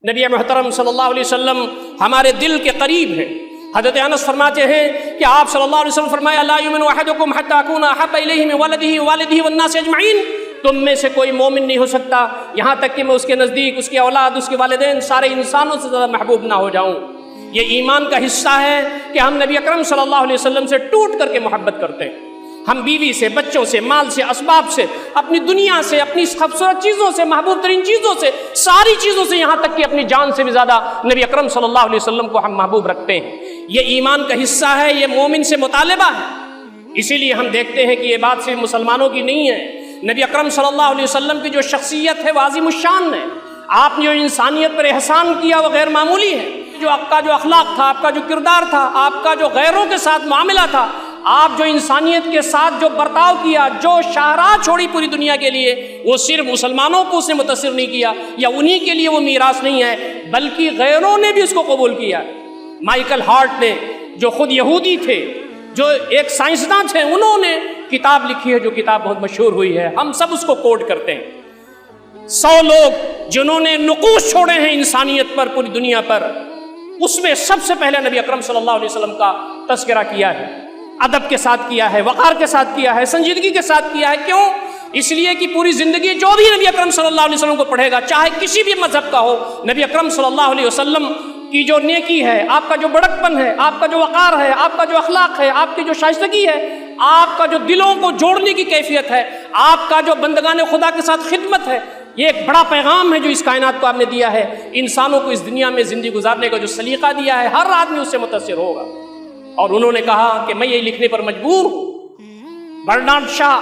नबी मोहतरम सल्लल्लाहु अलैहि वसल्लम हमारे दिल के करीब हैं। हज़रत अनस फरमाते हैं कि आप सल्लल्लाहु अलैहि वसल्लम फरमाया, ला युमिनु अहदुकुम हत्ता अकूना अहब्बा इलैहि मिन वलदिही वालिदिही वन्नासि अजमईन। तुम में से कोई मोमिन नहीं हो सकता यहाँ तक कि मैं उसके नज़दीक, उसकी औलाद, उसके वालिदैन, सारे इंसानों से ज़्यादा महबूब ना हो जाऊँ। ये ईमान का हिस्सा है कि हम नबी अकरम सल्लल्लाहु अलैहि वसल्लम से टूट करके मोहब्बत करते हैं। हम बीवी से, बच्चों से, माल से, असबाब से, अपनी दुनिया से, अपनी खूबसूरत चीज़ों से, महबूब तरीन चीज़ों से, सारी चीज़ों से, यहाँ तक कि अपनी जान से भी ज़्यादा नबी अकरम सल्लल्लाहु अलैहि वसल्लम को हम महबूब रखते हैं। ये ईमान का हिस्सा है, ये मोमिन से मुतालिबा है। इसीलिए हम देखते हैं कि ये बात सिर्फ मुसलमानों की नहीं है। नबी अकरम सल्लल्लाहु अलैहि वसल्लम की जो शख्सियत है वो आज़िमुश्शान है। आपने जो इंसानियत पर एहसान किया वो गैर मामूली है। जो आपका जो अखलाक था, आपका जो किरदार था, आपका जो गैरों के साथ मामला था, आप जो इंसानियत के साथ जो बर्ताव किया, जो शाहराह छोड़ी पूरी दुनिया के लिए, वो सिर्फ मुसलमानों को उसने मुतासिर नहीं किया या उन्हीं के लिए वो मीरास नहीं है, बल्कि गैरों ने भी उसको कबूल किया। माइकल हार्ट ने, जो खुद यहूदी थे, जो एक साइंसदान थे, उन्होंने किताब लिखी है, जो किताब बहुत मशहूर हुई है, हम सब उसको कोट करते हैं। 100 लोग जिन्होंने नुकूश छोड़े हैं इंसानियत पर पूरी दुनिया पर, उसमें सबसे पहले नबी अकरम सल्लल्लाहु अलैहि वसल्लम का तज़किरा किया है। अदब के साथ किया है, वक़ार के साथ किया है, संजीदगी के साथ किया है। क्यों? इसलिए कि पूरी ज़िंदगी जो भी नबी अकरम सल्लल्लाहु अलैहि वसल्लम को पढ़ेगा, चाहे किसी भी मज़हब का हो, नबी अकरम सल्लल्लाहु अलैहि वसल्लम की जो नेकी है, आपका जो बड़कपन है, आपका जो वक़ार है, आपका जो अखलाक है, आपकी जो शाइस्तगी है, आपका जो दिलों को जोड़ने की कैफियत है, आपका जो बंदगाने खुदा के साथ खिदमत है, ये एक बड़ा पैगाम है जो इस कायनात को आपने दिया है। इंसानों को इस दुनिया में ज़िंदगी गुजारने का जो सलीका दिया है, हर आदमी उससे मुतासिर होगा। और उन्होंने कहा कि मैं ये लिखने पर मजबूर हूँ। बर्नार्ड शाह,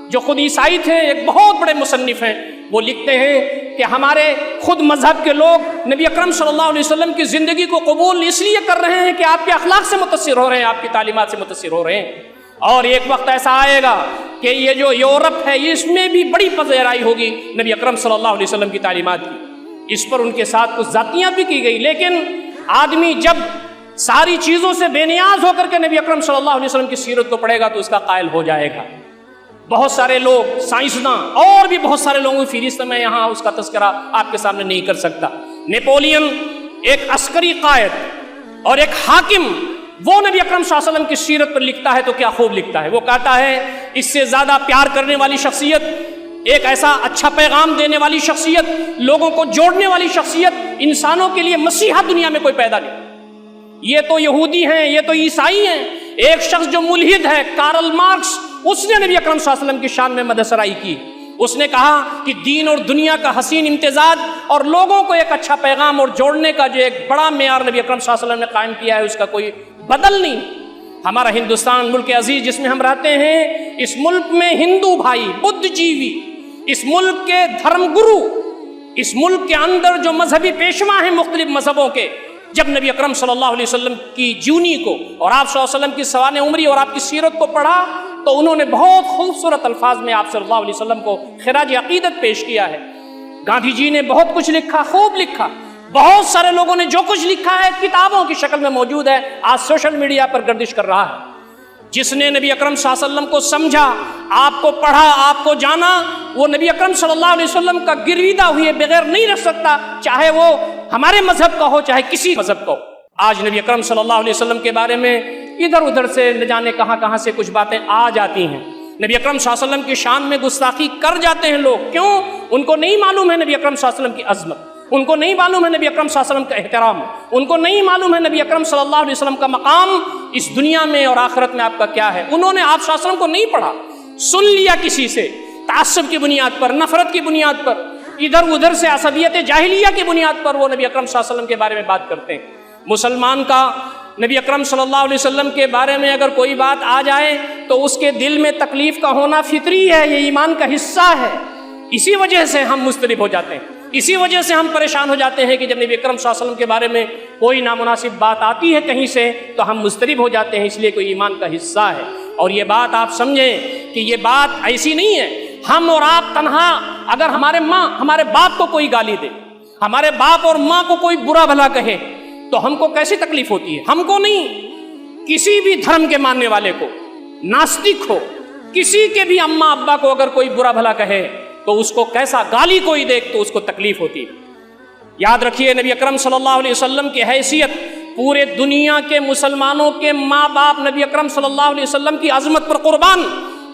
जो खुद ईसाई थे, एक बहुत बड़े मुसन्निफ हैं, वो लिखते हैं कि हमारे खुद मजहब के लोग नबी अकरम सल्लल्लाहु अलैहि वसल्लम की ज़िंदगी को कबूल इसलिए कर रहे हैं कि आपके अखलाक से मुतासिर हो रहे हैं, आपकी तालीमात से मुतासिर हो रहे हैं। और एक वक्त ऐसा आएगा कि ये जो यूरोप है, इसमें भी बड़ी पज़ेराई होगी नबी अकरम सल्लल्लाहु अलैहि वसल्लम की तालीमात की। इस पर उनके साथ कुछ ज़ातियाँ भी की गई, लेकिन आदमी जब सारी चीज़ों से बेनियाज होकर के नबी अकरम सल्लल्लाहु अलैहि वसल्लम की सीरत को पढ़ेगा तो उसका कायल हो जाएगा। बहुत सारे लोग, साइंसदान और भी बहुत सारे लोगों की फहरिस्त में यहाँ उसका तज़किरा आपके सामने नहीं कर सकता। नेपोलियन एक अस्करी कायद और एक हाकिम, वो नबी अकरम सल्लल्लाहु अलैहि वसल्लम की सीरत पर लिखता है तो क्या खूब लिखता है। वो कहता है, इससे ज़्यादा प्यार करने वाली शख्सियत, एक ऐसा अच्छा पैगाम देने वाली शख्सियत, लोगों को जोड़ने वाली शख्सियत, इंसानों के लिए मसीहा दुनिया में कोई पैदा नहीं। ये तो यहूदी हैं, ये तो ईसाई हैं। एक शख्स जो मुल्हिद है, कार्ल मार्क्स, उसने नबी अकरम सल्लल्लाहु अलैहि वसल्लम की शान में मदसराई की। उसने कहा कि दीन और दुनिया का हसीन इम्तिजाज और लोगों को एक अच्छा पैगाम और जोड़ने का जो एक बड़ा मेयार नबी अकरम सल्लल्लाहु अलैहि वसल्लम ने कायम किया है, उसका कोई बदल नहीं। हमारा हिंदुस्तान, मुल्क अजीज जिसमें हम रहते हैं, इस मुल्क में हिंदू भाई, बुद्धिजीवी, इस मुल्क के धर्मगुरु, इस मुल्क के अंदर जो मजहबी पेशवा हैं मुख्तलिफ मजहबों के, जब नबी अकरम सल्लल्लाहु अलैहि वसल्लम की जीवनी को और आप सल्लल्लाहु अलैहि वसल्लम की सवाने उम्री और आपकी सीरत को पढ़ा, तो उन्होंने बहुत खूबसूरत अल्फाज में आप सल्लल्लाहु अलैहि वसल्लम को खिराज अकीदत पेश किया है। गांधी जी ने बहुत कुछ लिखा, खूब लिखा। बहुत सारे लोगों ने जो कुछ लिखा है किताबों की शक्ल में मौजूद है, आज सोशल मीडिया पर गर्दिश कर रहा है। जिसने नबी अकरम सल्लल्लाहु अलैहि वसल्लम को समझा, आपको पढ़ा, आपको जाना, वो नबी अकरम सल्लल्लाहु अलैहि वसल्लम का गिरविदा हुए बगैर नहीं रख सकता, चाहे वो हमारे मजहब का हो, चाहे किसी मजहब का हो। आज नबी अकरम सल्लल्लाहु अलैहि वसल्लम के बारे में इधर उधर से न जाने कहाँ कहाँ से कुछ बातें आ जाती हैं। नबी अकरम सल्लल्लाहु अलैहि वसल्लम की शान में गुस्ताखी कर जाते हैं लोग। क्यों? उनको नहीं मालूम है नबी अकरम सल्लल्लाहु अलैहि वसल्लम की अजमत, उनको नहीं मालूम है नबी अकरम सल्लल्लाहु अलैहि वसल्लम का एहतराम, उनको नहीं मालूम है नबी अकरम सल्लल्लाहु अलैहि वसल्लम का मकाम इस दुनिया में और आखिरत में आपका क्या है। उन्होंने आप सल्लल्लाहु अलैहि वसल्लम को नहीं पढ़ा, सुन लिया किसी से, तासुब की बुनियाद पर, नफरत की बुनियाद पर, इधर उधर से असबियत जाहिलिया की बुनियाद पर वो नबी अकरम सल्लल्लाहु अलैहि वसल्लम के बारे में बात करते हैं। मुसलमान का नबी अकरम सल्लल्लाहु अलैहि वसल्लम के बारे में अगर कोई बात आ जाए तो उसके दिल में तकलीफ का होना फितरी है, ये ईमान का हिस्सा है। इसी वजह से हम मुस्तरिब हो जाते हैं, इसी वजह से हम परेशान हो जाते हैं कि जब नबी अकरम सल्लल्लाहु अलैहि वसल्लम के बारे में कोई नामुनासिब बात आती है कहीं से तो हम मुस्तरिब हो जाते हैं, इसलिए कोई ईमान का हिस्सा है। और ये बात आप समझें कि ये बात ऐसी नहीं है हम और आप तन्हा, अगर हमारे माँ हमारे बाप को कोई गाली दे, हमारे बाप और माँ को कोई बुरा भला कहे तो हमको कैसी तकलीफ होती है। हमको नहीं, किसी भी धर्म के मानने वाले को, नास्तिक हो, किसी के भी अम्मा अब्बा को अगर कोई बुरा भला कहे तो उसको कैसा, गाली कोई दे तो उसको तकलीफ होती है। یاد رکھیے نبی اکرم صلی اللہ علیہ وسلم کی حیثیت، پورے دنیا کے مسلمانوں کے ماں باپ نبی اکرم صلی اللہ علیہ وسلم کی عظمت پر قربان،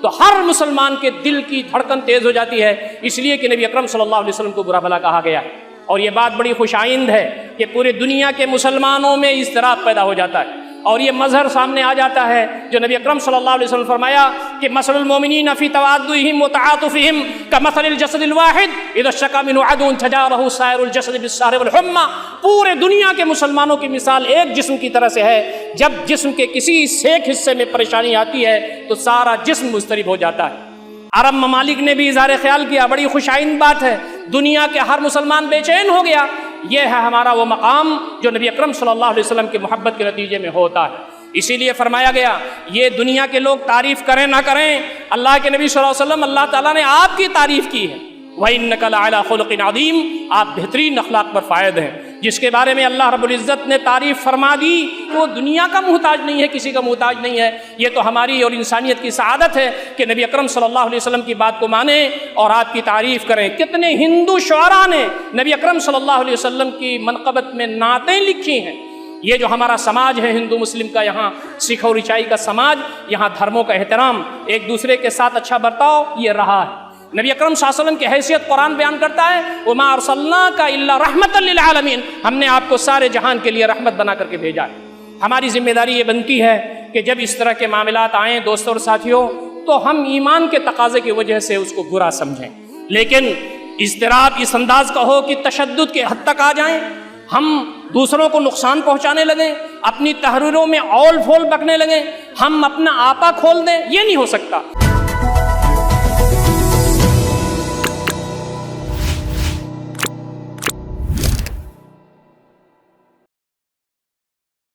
تو ہر مسلمان کے دل کی دھڑکن تیز ہو جاتی ہے، اس لیے کہ نبی اکرم صلی اللہ علیہ وسلم کو برا بھلا کہا گیا ہے۔ اور یہ بات بڑی خوش آئند ہے کہ پورے دنیا کے مسلمانوں میں اضطراب پیدا ہو جاتا ہے، اور یہ مظہر سامنے آ جاتا ہے جو نبی اکرم صلی اللہ علیہ وسلم فرمایا کہ مثل المؤمنین فی توادہم وتعاطفہم کمثل الجسد الواحد اذا اشتکى منہ عضو تداعى سائر الجسد بالسہر والحمى۔ پورے دنیا کے مسلمانوں کی مثال ایک جسم کی طرح سے ہے، جب جسم کے کسی ایک حصے میں پریشانی آتی ہے تو سارا جسم مضطرب ہو جاتا ہے۔ عرب ممالک نے بھی اظہار خیال کیا، بڑی خوش آئند بات ہے، دنیا کے ہر مسلمان بے چین ہو گیا۔ یہ ہے ہمارا وہ مقام جو نبی اکرم صلی اللہ علیہ وسلم کی محبت کے نتیجے میں ہوتا ہے۔ اسی لیے فرمایا گیا یہ دنیا کے لوگ تعریف کریں نہ کریں، اللہ کے نبی صلی اللہ علیہ وسلم اللہ تعالیٰ نے آپ کی تعریف کی ہے۔ وَإِنَّكَ لَعَلَىٰ خُلُقٍ عَظِيمٍ، آپ بہترین اخلاق پر فائد ہیں، جس کے بارے میں اللہ رب العزت نے تعریف فرما دی کہ وہ دنیا کا محتاج نہیں ہے، کسی کا محتاج نہیں ہے۔ یہ تو ہماری اور انسانیت کی سعادت ہے کہ نبی اکرم صلی اللہ علیہ وسلم کی بات کو مانیں اور آپ کی تعریف کریں۔ کتنے ہندو شعراء نے نبی اکرم صلی اللہ علیہ وسلم کی منقبت میں نعتیں لکھی ہیں۔ یہ جو ہمارا سماج ہے ہندو مسلم کا، یہاں سکھ اور عیسائی کا سماج، یہاں دھرموں کا احترام، ایک دوسرے کے ساتھ اچھا برتاؤ، یہ رہا ہے۔ نبی اکرم صلی اللہ علیہ وسلم کی حیثیت قرآن بیان کرتا ہے وَمَا أَرْسَلْنَاكَ إِلَّا رَحْمَةً لِلْعَالَمِينَ، ہم نے آپ کو سارے جہان کے لیے رحمت بنا کر کے بھیجا ہے۔ ہماری ذمہ داری یہ بنتی ہے کہ جب اس طرح کے معاملات آئیں دوستوں اور ساتھیوں، تو ہم ایمان کے تقاضے کی وجہ سے اس کو برا سمجھیں، لیکن اضطراب اس انداز کا ہو کہ تشدد کے حد تک آ جائیں، ہم دوسروں کو نقصان پہنچانے لگیں، اپنی تحریروں میں اول پھول بکنے لگیں، ہم اپنا آپا کھول دیں، یہ نہیں ہو سکتا۔